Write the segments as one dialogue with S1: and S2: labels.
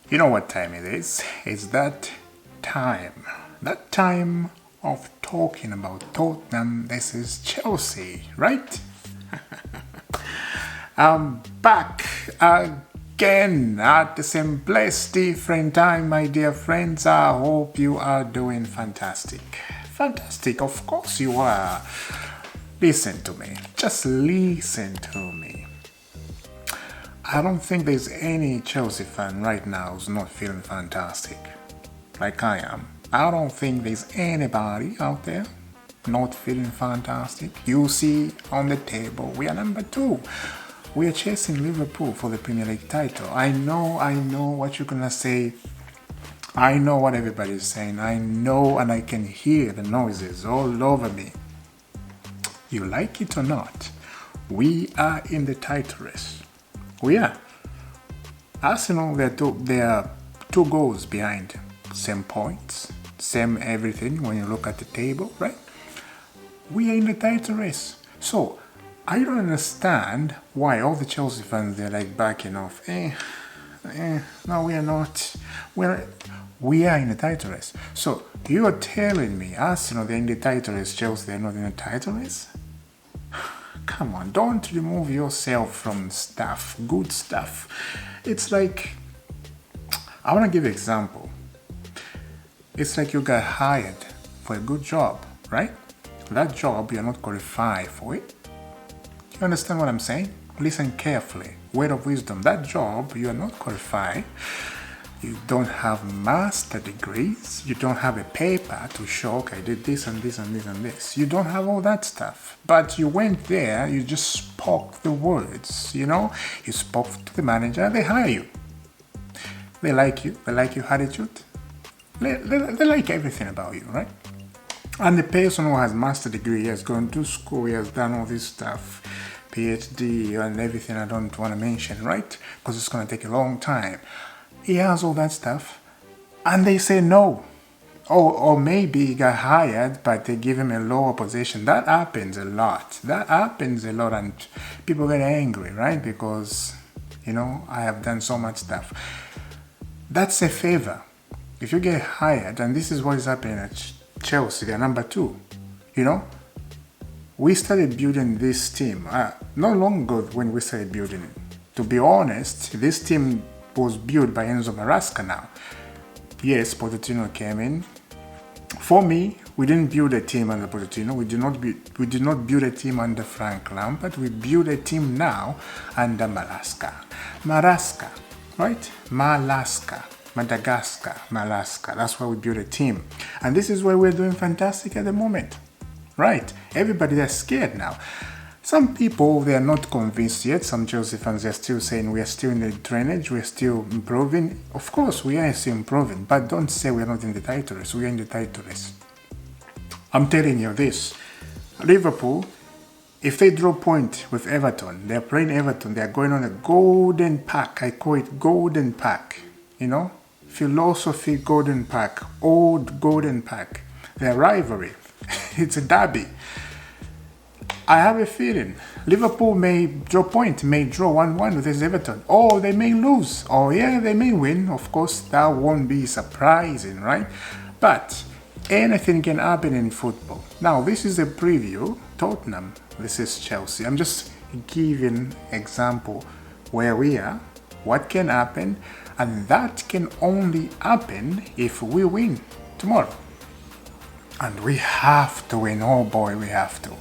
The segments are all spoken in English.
S1: You know what time it is? It's that time. That time of talking about Tottenham. This is Chelsea, right? I'm back again at the same place, different time, my dear friends. I hope you are doing fantastic. Fantastic, of course you are. Listen to me. Just listen to me. I don't think there's any Chelsea fan right now who's not feeling fantastic, like I am. I don't think there's anybody out there not feeling fantastic. You see on the table, we are number 2. We are chasing Liverpool for the Premier League title. I know what you're gonna say. I know what everybody's saying. I know, and I can hear the noises all over me. You like it or not, we are in the title race. We are. Arsenal, they are 2 goals behind. Same points, same everything when you look at the table, right? We are in the title race. So, I don't understand why all the Chelsea fans, they're like backing off. No, we are not. We are in the title race. So, you are telling me Arsenal, they're in the title race, Chelsea, they're not in the title race? Come on, don't remove yourself from stuff, good stuff. It's like, I want to give an example. It's like you got hired for a good job, right? That job, you're not qualified for it. Do you understand what I'm saying? Listen carefully. Word of wisdom. That job, you are not qualified. You don't have master degrees. You don't have a paper to show, okay, I did this and this and this and this. You don't have all that stuff. But you went there, you just spoke the words, you know? You spoke to the manager, they hire you. They like your attitude. They like everything about you, right? And the person who has master degree, he has gone to school, he has done all this stuff, PhD and everything I don't want to mention, right? Because it's going to take a long time. He has all that stuff, and they say no. Or maybe he got hired, but they give him a lower position. That happens a lot. And people get angry, right? Because, I have done so much stuff. That's a favor. If you get hired, and this is what is happening at Chelsea, they're number 2, we started building this team not long ago when we started building it. To be honest, this team was built by Enzo Maresca now. Yes, Pochettino came in. For me, we didn't build a team under Pochettino. We did not build a team under Frank Lampard. We build a team now under Maresca. Maresca, right? Madagascar, Maresca. That's why we build a team. And this is why we're doing fantastic at the moment. Right? Everybody is scared now. Some people, they are not convinced yet. Some Chelsea fans are still saying we are still in the drainage, we are still improving. Of course, we are still improving, but don't say we are not in the title race. We are in the title race. I'm telling you this. Liverpool, if they draw point with Everton, they are playing Everton, they are going on a golden pack. I call it golden pack. Philosophy golden pack, old golden pack. Their rivalry. It's a derby. I have a feeling Liverpool may draw point, may draw 1-1 with Everton. Or they may lose. Or yeah, they may win. Of course, that won't be surprising, right? But anything can happen in football. Now, this is a preview. Tottenham, this is Chelsea. I'm just giving example where we are, what can happen, and that can only happen if we win tomorrow. And we have to win. Oh boy, we have to.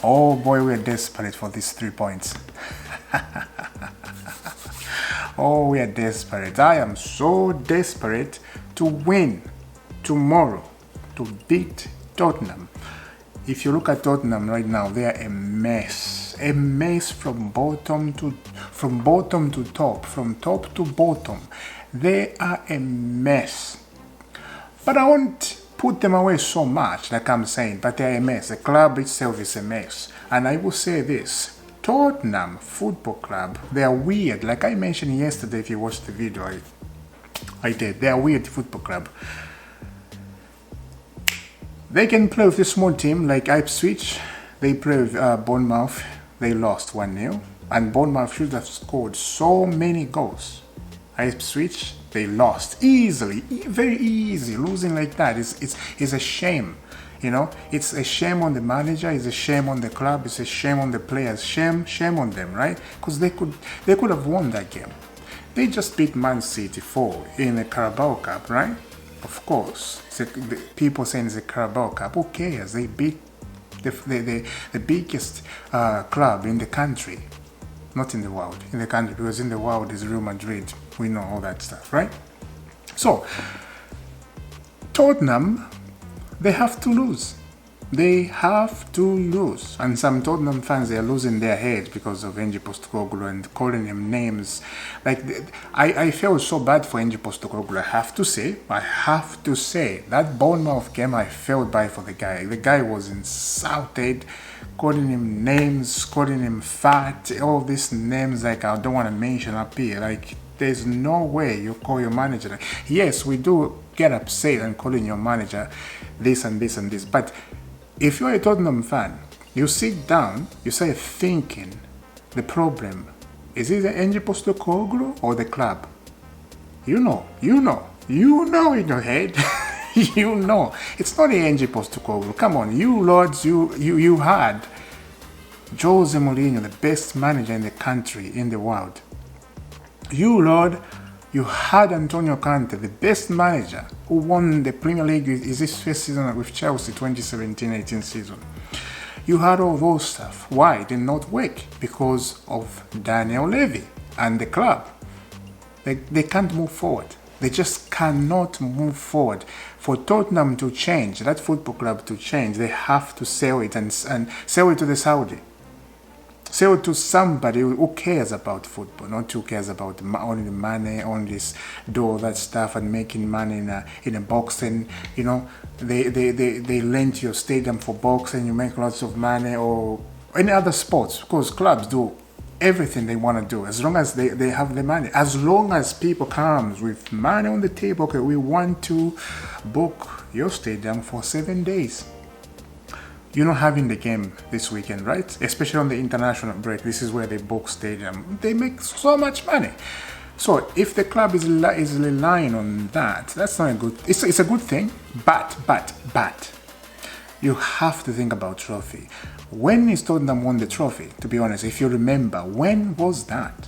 S1: Oh boy, we're desperate for these 3 points. Oh, we are desperate. I am so desperate to win tomorrow, to beat Tottenham. If you look at Tottenham right now, they are a mess. A mess from bottom to top, from top to bottom. They are a mess. But I won't put them away so much, like I'm saying, but they're a mess. The club itself is a mess. And I will say this, Tottenham Football Club, they are weird. Like I mentioned yesterday, if you watched the video I did, they are weird football club. They can play with a small team like Ipswich. They play with Bournemouth. They lost 1-0. And Bournemouth should have scored so many goals. Ipswich, they lost easily, very easy. Losing like that is a shame. You know, it's a shame on the manager, it's a shame on the club, it's a shame on the players. Shame on them, right? Because they could have won that game. They just beat Man City 4 in the Carabao Cup, right? Of course, people saying it's a Carabao Cup. Who cares? They beat the biggest club in the country. Not in the world, in the country, because in the world is Real Madrid. We know all that stuff, right? So, Tottenham, they have to lose. They have to lose. And some Tottenham fans, they are losing their head because of Ange Postecoglou and calling him names. Like, I felt so bad for Ange Postecoglou. I have to say, that Bournemouth game, I felt bad for the guy. The guy was insulted, calling him names, calling him fat, all these names like I don't want to mention up here. Like, there's no way you call your manager. Yes, we do get upset and calling your manager this and this and this, but if you're a Tottenham fan, you sit down, you start thinking, the problem, is it the Ange Postecoglou or the club? You know in your head. You know. It's not the Ange Postecoglou. Come on, you lords, you had Jose Mourinho, the best manager in the country, in the world. You, Lord, you had Antonio Conte, the best manager, who won the Premier League. Is his first season with Chelsea, 2017-18 season. You had all those stuff. Why? It did not work? Because of Daniel Levy and the club. They can't move forward. They just cannot move forward. For Tottenham to change, that football club to change, they have to sell it and sell it to the Saudi. Sell it to somebody who cares about football, not who cares about only the money, only this, do all that stuff and making money in a boxing. You know, they lend your stadium for boxing, you make lots of money, or any other sports, because clubs do everything they want to do as long as they have the money. As long as people comes with money on the table, okay, we want to book your stadium for 7 days. You're not having the game this weekend, right? Especially on the international break. This is where they book stadium. They make so much money. So if the club is relying on that, that's not a good. It's a good thing, but you have to think about trophy. When is Tottenham won the trophy? To be honest, if you remember, when was that?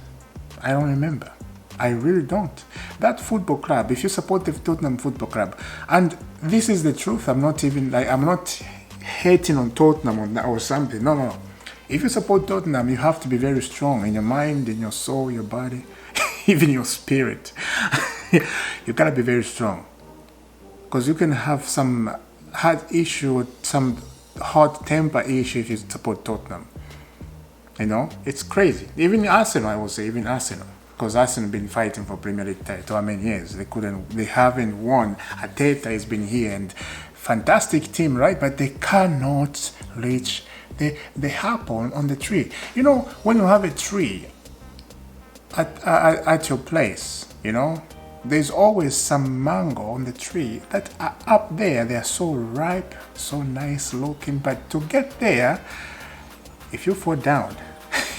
S1: I don't remember. I really don't. That football club, if you support the Tottenham Football Club, and this is the truth, I'm not hating on Tottenham on that or something. No. If you support Tottenham, you have to be very strong in your mind, in your soul, your body, even your spirit. You gotta be very strong, because you can have some hard issue, some hot temper issue if you support Tottenham. You know, it's crazy. Even Arsenal, I would say, because Arsenal been fighting for Premier League title. How many years? They haven't won. Arteta has been here and fantastic team, right? But they cannot reach the apple on the tree. You know, when you have a tree at your place, you know, there's always some mango on the tree that are up there. They are so ripe, so nice looking. But to get there, if you fall down,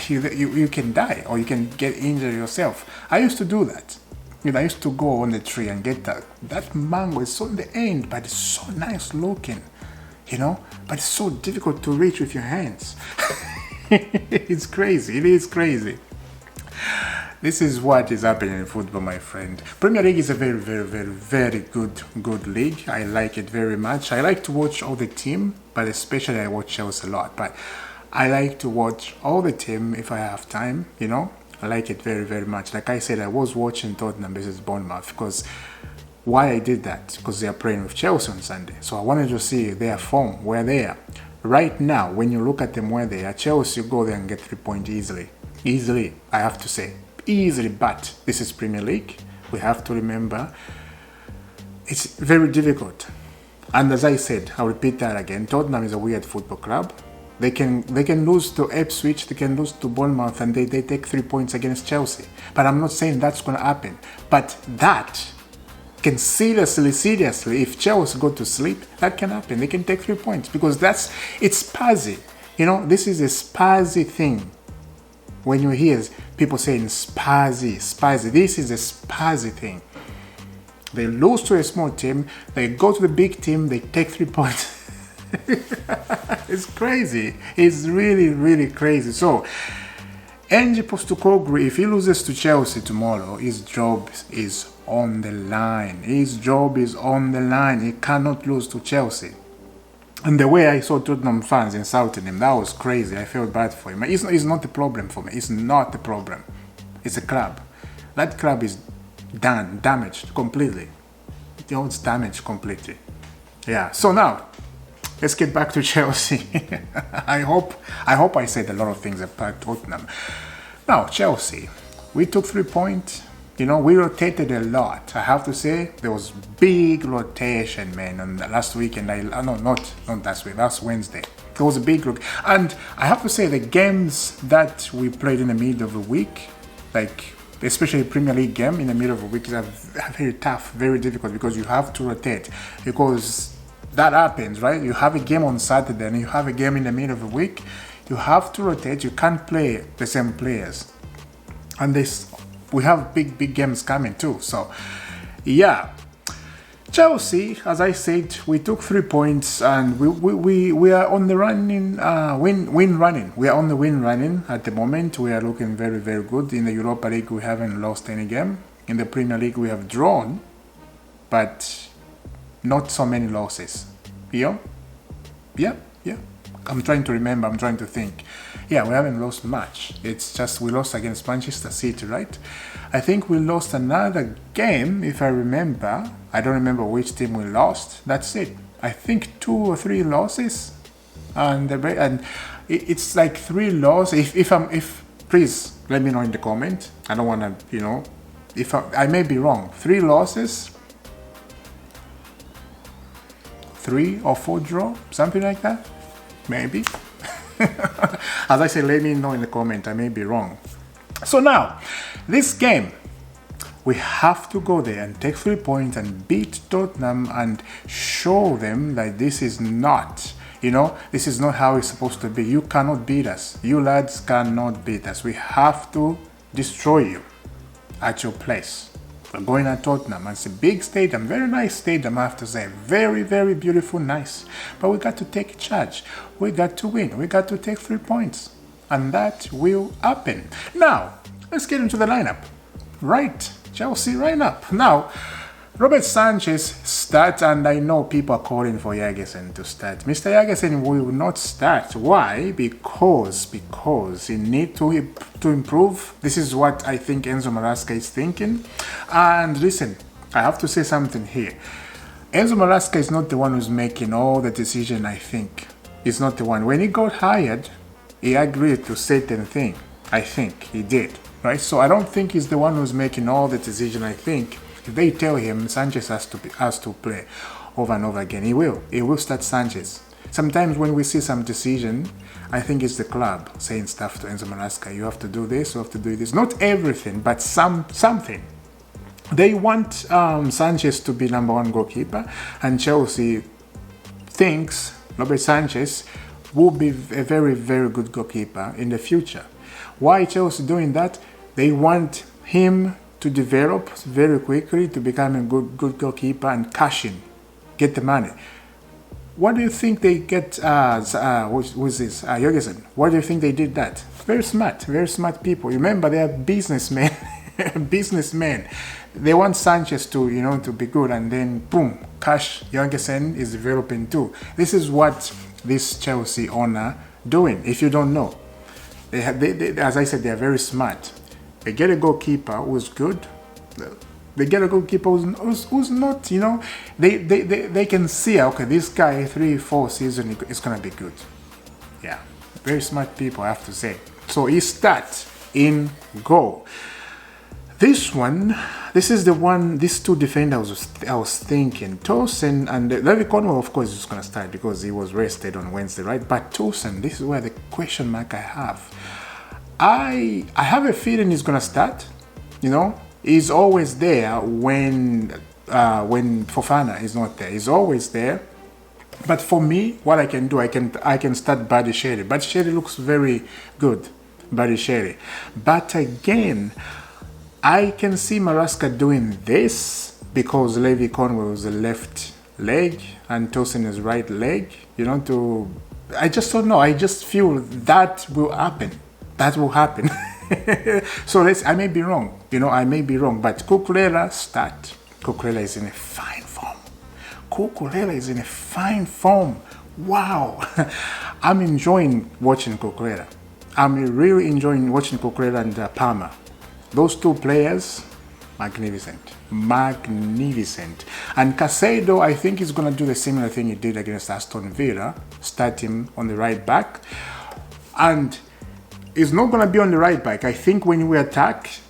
S1: you can die or you can get injured yourself. I used to do that. You know, I used to go on the tree and get that mango is so in the end, but it's so nice looking, you know, but it's so difficult to reach with your hands. It's crazy. It is crazy. This is what is happening in football, my friend. Premier League is a very, very, very, very good league. I like it very much. I like to watch all the team, but especially I watch Chelsea a lot. But I like to watch all the team if I have time, you know. I like it very, very much. Like I said, I was watching Tottenham versus Bournemouth because why I did that? Because they are playing with Chelsea on Sunday. So I wanted to see their form, where they are. Right now, when you look at them where they are, Chelsea go there and get 3 points easily. Easily, I have to say. Easily, but this is Premier League. We have to remember it's very difficult. And as I said, I'll repeat that again, Tottenham is a weird football club. They can lose to Ipswich, they can lose to Bournemouth, and they take 3 points against Chelsea. But I'm not saying that's going to happen. But that can seriously, if Chelsea go to sleep, that can happen. They can take 3 points because it's Spazzy. You know, this is a Spazzy thing. When you hear people saying Spazzy. This is a Spazzy thing. They lose to a small team, they go to the big team, they take 3 points. It's crazy. It's really, really crazy. So, Ange Postecoglou, if he loses to Chelsea tomorrow, his job is on the line. His job is on the line. He cannot lose to Chelsea. And the way I saw Tottenham fans insulting him, that was crazy. I felt bad for him. It's not a problem for me. It's not a problem. It's a club. That club is done, damaged completely. It's damaged completely. Yeah. So now, let's get back to Chelsea. I hope I said a lot of things about Tottenham. Now, Chelsea, we took 3 points. We rotated a lot. I have to say, there was big rotation, man, on the last weekend. Not last week, last Wednesday. There was a big look. And I have to say, the games that we played in the middle of the week, like especially Premier League game in the middle of the week, is very tough, very difficult, because you have to rotate. Because that happens, right? You have a game on Saturday and you have a game in the middle of the week. You have to rotate. You can't play the same players. And we have big games coming too. So, yeah. Chelsea, as I said, we took 3 points and we are on the win running. We are on the win running at the moment. We are looking very, very good. In the Europa League, we haven't lost any game. In the Premier League, we have drawn, but not so many losses. Yeah. I'm trying to remember. I'm trying to think. Yeah, we haven't lost much. It's just we lost against Manchester City, right? I think we lost another game, if I remember. I don't remember which team we lost. That's it. I think 2 or 3 losses, and it's like 3 losses. If please let me know in the comment. I don't want to, if I may be wrong. 3 losses, 3 or 4 draw, something like that, maybe. As I said, let me know in the comment. I may be wrong. So now, this game, we have to go there and take 3 points and beat Tottenham and show them that this is not, this is not how it's supposed to be. You cannot beat us. You lads cannot beat us. We have to destroy you at your place. We're going at Tottenham. It's a big stadium, very nice stadium, I have to say. Very, very beautiful, nice. But we got to take charge. We got to win. We got to take 3 points. And that will happen. Now, let's get into the lineup. Right, Chelsea lineup. Now, Robert Sanchez starts, and I know people are calling for Jørgensen to start. Mr. Jørgensen will not start. Why? Because he needs to improve. This is what I think Enzo Maresca is thinking. And listen, I have to say something here. Enzo Maresca is not the one who's making all the decision, I think. He's not the one. When he got hired, he agreed to certain thing. I think he did, right? So I don't think he's the one who's making all the decision, I think. If they tell him Sanchez has to play over and over again, he will start Sanchez. Sometimes when we see some decision, I think it's the club saying stuff to Enzo Maresca. You have to do this, you have to do this. Not everything, but something. They want Sanchez to be number 1 goalkeeper, and Chelsea thinks Robert Sanchez will be a very, very good goalkeeper in the future. Why Chelsea doing that? They want him to develop very quickly to become a good goalkeeper and cash in, get the money. What do you think they get? Who's this? Jørgensen. Why do you think they did that? Very smart people. Remember, they are businessmen. Businessmen. They want Sanchez to be good, and then boom, cash. Jørgensen is developing too. This is what this Chelsea owner doing. If you don't know, they as I said, they are very smart. They get a goalkeeper who's good. They get a goalkeeper who's not, they can see, okay, this guy 3-4 season is going to be good. Yeah, very smart people, I have to say. So he starts in goal. This is the one, these 2 defenders I was thinking. Tosin and David Cornwell, of course, is going to start because he was rested on Wednesday, right? But Tosin, this is where the question mark I have. I have a feeling he's gonna start. He's always there when Fofana is not there. He's always there. But for me, what I can do, I can start Badi Sherry. Badi Sherry looks very good. Barisheri. But again, I can see Maraska doing this because Levi Conway was the left leg and Tosin is right leg. I just don't know. I just feel that will happen. That will happen. So I may be wrong. I may be wrong. But Cucurella start. Cucurella is in a fine form. Cucurella is in a fine form. Wow. I'm enjoying watching Cucurella. I'm really enjoying watching Cucurella and Palmer. Those two players, magnificent. Magnificent. And Casado, I think, is going to do the similar thing he did against Aston Villa. Start him on the right back. And he's not going to be on the right back. I think when we attack,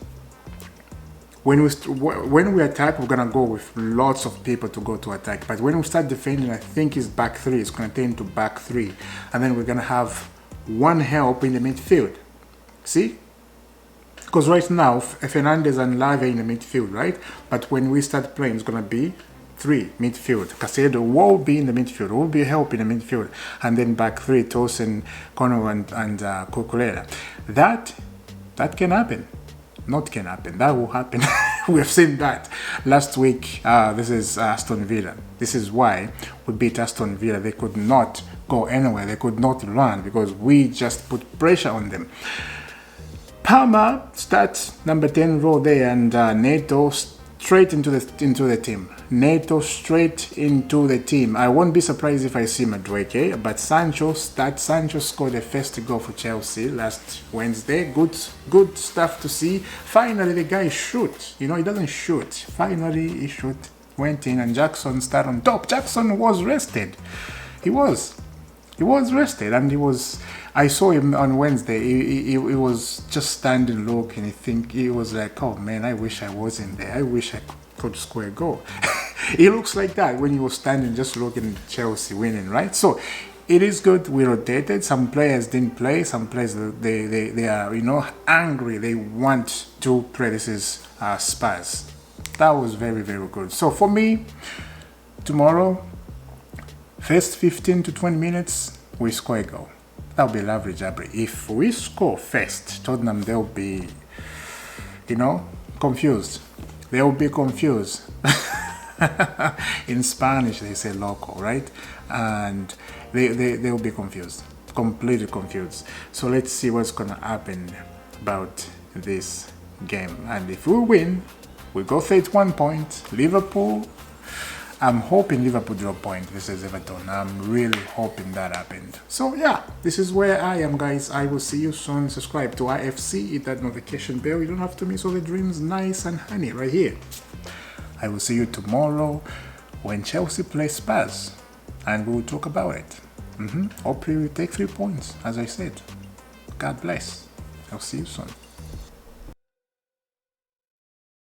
S1: we're going to go with lots of people to go to attack. But when we start defending, I think it's back three. It's going to turn to back three. And then we're going to have one help in the midfield. See? Because right now, Fernandez and Lave are in the midfield, right? But when we start playing, it's going to be three midfield. Casado will be in the midfield, will be help in the midfield. And then back three, Tosin, Conor and Cucurella. That can happen. Not can happen. That will happen. We have seen that last week. This is Aston Villa. This is why we beat Aston Villa. They could not go anywhere. They could not run because we just put pressure on them. Palmer starts number 10 role there, and Neto straight into the team. Neto straight into the team. I won't be surprised if I see Madueke, but Sancho scored the first goal for Chelsea last Wednesday. Good stuff to see. Finally, the guy shoots. He doesn't shoot. Finally, he shoot. Went in, and Jackson started on top. Jackson was rested. He was rested, and I saw him on Wednesday. He was just standing looking. He was like, oh man, I wish I was in there. I wish I could score a goal. He looks like that when he was standing just looking at Chelsea winning, right? So it is good. We rotated. Some players didn't play. Some players, they are, angry. They want to play. This is Spurs. That was very, very good. So for me, tomorrow, first 15 to 20 minutes, we score a goal. That'll be lovely, Jabri. If we score first, Tottenham, they'll be, confused. They'll be confused. In Spanish, they say loco, right? And they'll be confused, completely confused. So let's see what's going to happen about this game. And if we win, we go 31 points. Liverpool, I'm hoping Liverpool draw point versus Everton. I'm really hoping that happened. So yeah, this is where I am, guys. I will see you soon. Subscribe to IFC, hit that notification bell. You don't have to miss all the dreams, nice and honey right here. I will see you tomorrow when Chelsea plays Spurs, and we will talk about it. Hopefully we take 3 points, as I said. God bless. I'll see you soon.